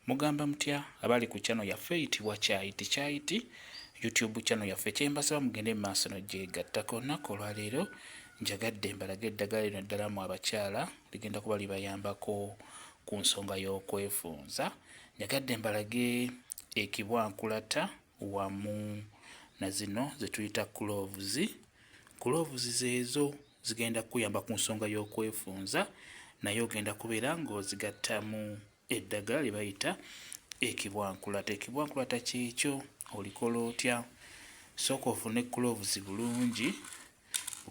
Mugamba mutya abali ku channel yaffe eyitibwa Kyayiti YouTube channel yaffe kyembasaba mugende mu maaso n'ogyegattako. Nako olwaleero njagadde mbalage eddagala lino ddala mu abakyala ligenda kuba libayambako ku nsonga y'okwefunza. Njagadde mbalage ekibwankulata wamu na zino ze tuyita gloves. Gloves zeezo zigenda kuyamba ku nsonga y'okwefunza, naye ogenda kubeera ng'ozigattamu eddagala lye bayita ekibwankulata. Ekibwankulata kyekyo olikola otya? Sooka ofune gloves bulungi,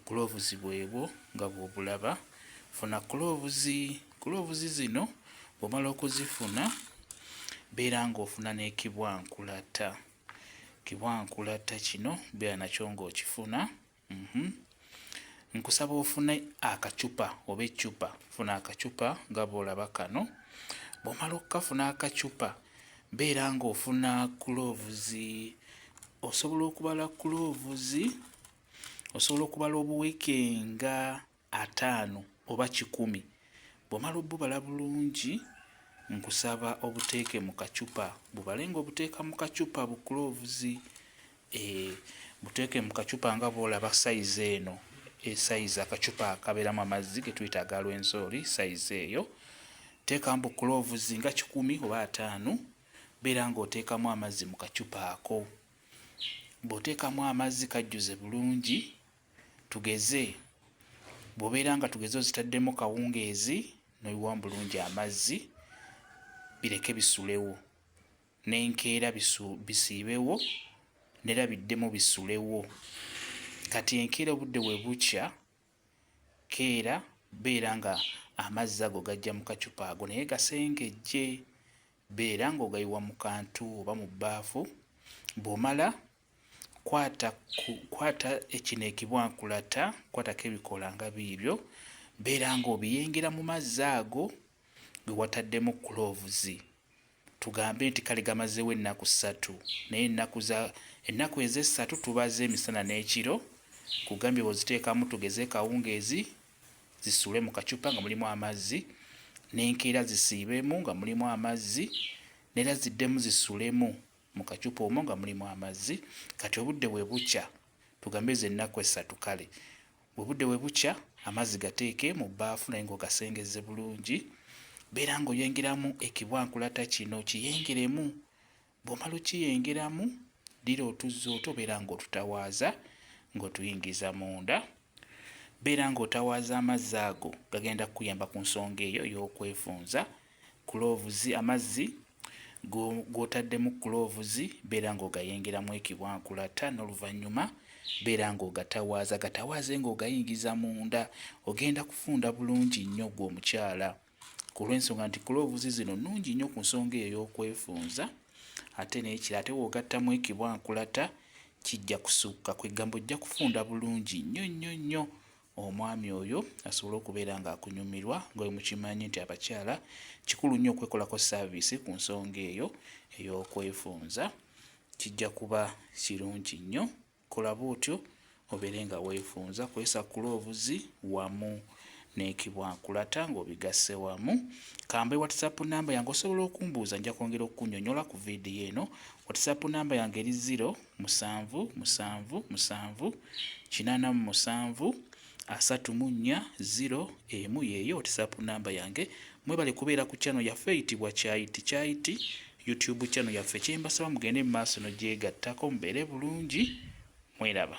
gloves bwebwo nga bw'obulaba. Funa gloves zino bw'omala okuzifuna beera ng'ofuna n'ekibwankulata. Ekibwankulata kino beera nakyo ng'okifuna. Nkusaba ofune akacupa oba eccupa. Funa akacupa nga bw'olaba kano. Bw'omala okukafuna akacupa beera ng'ofuna gloves. Osobola okubala gloves, osobola okubala obuweke nga 5 oba 10. Bw'omala obubala bulungi nkusaba obuteeke mu kacupa. Bubale ng'obuteeka mu kacupa bu gloves. Buteeke mu kacupa nga bw'olaba size eno. Size akacupa akabeeramu amazzi ge tuyita aga Lwenzori, size eyo. Teekamu bu gloves nga 10 oba 5. Beera ng'oteekamu amazzi mu kacupa ako. Bw'oteekamu amazzi kajjuze bulungi, tugeze bw'obeera nga tugeze ozitaddemu kawungeezi n'oyiwamu bulungi amazzi, bireke bisulewo. N'enkeera bisiibewo, n'erabiddemu bisulewo. Kati enkeera obudde bwe bukya, keera beera nga amazzi ago gajja mu kacupa ago naye gasengejje. Beera ng'ogayiwa mu kantu oba mu bbaafu. Bw'omala kwata ekino ekibwankulata, kwatako ebikoola nga biibyo, beera ng'obiyengera mu mazzi ago ge wataddemu gloves. Tugambe nti kale gamazeewo ennaku 3, naye ennaku ezo 3 tubaze emisana n'ekiro. Kugambye bw'oziteekamu tugeze kawungeezi zisule mu kacupa nga mulimu amazzi, n'enkeera zisiibemu nga mulimu amazzi, n'era ziddemu zisulemu mu kacupa omwo nga mulimu amazzi. Kati obudde bwe bukya, tugambe ezo ennaku 3 kale. Obudde bwe bukya amazzi gateeke mu bbaafu naye ng'ogasengezze bulungi. Beera ng'oyengeramu ekibwankulata kino, kiyengeremu. Bw'omala okiyengeramu, ddira otuzzi oto beera ng'otutawaaza ng'otuyingiza munda. Beera ng'otawaaza amazzi ago gagenda kukuyamba ku nsonga eyo y'okwefunza. Gloves, amazzi g'otaddemu gloves beera ng'ogayengeramu ekibwankulata, n'oluvannyuma beera ng'ogatawaaze ng'ogayingiza munda. Ogenda kufunda bulungi nnyo gwe omukyala, ku lw'ensonga nti gloves zino nnungi nnyo ku nsonga eyo y'okwefunza. Ate n'ekira ate w'ogattamu ekibwankulata kijja kusukka, kwegamba ojja kufunda bulungi nnyo. Omwami oyo asobola okubeera ng'akunyumirwa, ng'oyo mukimanyi nti abakyala kikulu nnyo okwekolako service ku nsonga eyo ey'okwefunza. Kijja kuba kirungi nnyo. Kola bw'otyo obeere nga weefunza. Kozesa gloves wamu n'ekibwankulata ng'obigasse wamu. Kambe WhatsApp namba yange osobola okumbuuza, nja kwongera okukunnyonnyola ku vidiyo eno. WhatsApp namba yange eri 0777873401 yeeyo WhatsApp namba yange. Mwebale kubeera ku channel yaffe eyitibwa Kyayiti YouTube channel yaffe. Kyembasaba mugende mu maaso n'ogyegattako mubeere bulungi. Mweraba.